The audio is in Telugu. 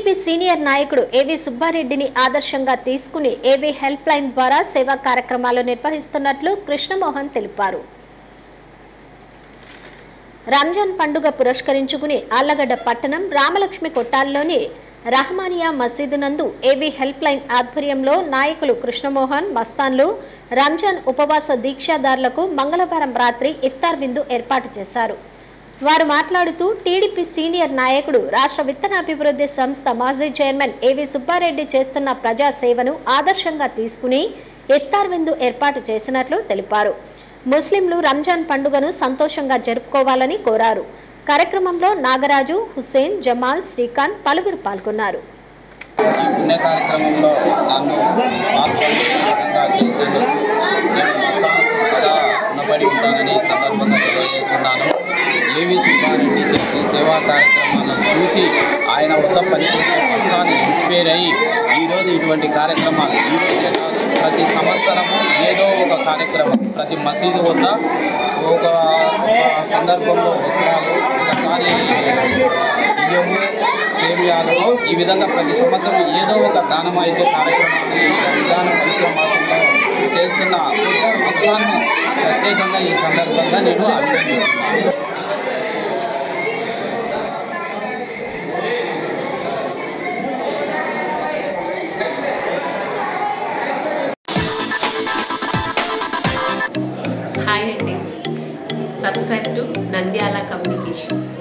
టీడీపీ సీనియర్ నాయకుడు ఏవి సుబ్బారెడ్డిని ఆదర్శంగా తీసుకుని ఏవి హెల్ప్ లైన్ ద్వారా సేవా కార్యక్రమాలు నిర్వహిస్తున్నట్లు కృష్ణమోహన్ తెలిపారు. రంజాన్ పండుగ పురస్కరించుకుని ఆళ్లగడ్డ పట్టణం రామలక్ష్మి కొట్టాల్లోని రహమానియా మసీదు నందు ఏవి హెల్ప్ లైన్ ఆధ్వర్యంలో నాయకులు కృష్ణమోహన్, మస్తాన్లు రంజాన్ ఉపవాస దీక్షాదారులకు మంగళవారం రాత్రి ఇఫ్తార్ విందు ఏర్పాటు చేశారు. వారు మాట్లాడుతూ టీడీపీ సీనియర్ నాయకుడు రాష్ట్ర విత్తనాభివృద్ధి సంస్థ మాజీ చైర్మన్ ఏవి సుబ్బారెడ్డి చేస్తున్న ప్రజా సేవను ఆదర్శంగా తీసుకుని ఇఫ్తార్ విందు ఏర్పాటు చేసినట్లు తెలిపారు. ముస్లింలు రంజాన్ పండుగను సంతోషంగా జరుపుకోవాలని కోరారు. కార్యక్రమంలో నాగరాజు, హుస్సేన్, జమాల్, శ్రీకాంత్ పలువురు పాల్గొన్నారు. ఏవి సుబ్బారెడ్డి చేసే సేవా కార్యక్రమాలను చూసి ఆయన వద్ద పనిచేసే కష్టాన్ని ఇన్స్పైర్ అయ్యి ఈరోజు ఇటువంటి కార్యక్రమాలు ఈరోజే కాదు ప్రతి సంవత్సరము ఏదో ఒక కార్యక్రమం ప్రతి మసీదు వద్ద ఒక సందర్భంలో వస్త్రాలు, ఒకసారి బియ్యము, సేమియాలు, ఈ విధంగా ప్రతి సంవత్సరం ఏదో ఒక దానమైతే కార్యక్రమాన్ని విధాన పవిత్ర మాసంలో చేస్తున్న కష్టాన్ని ప్రత్యేకంగా ఈ సందర్భంగా నేను అభినందిస్తున్నాను. Hi and subscribe to Nandyala Communication.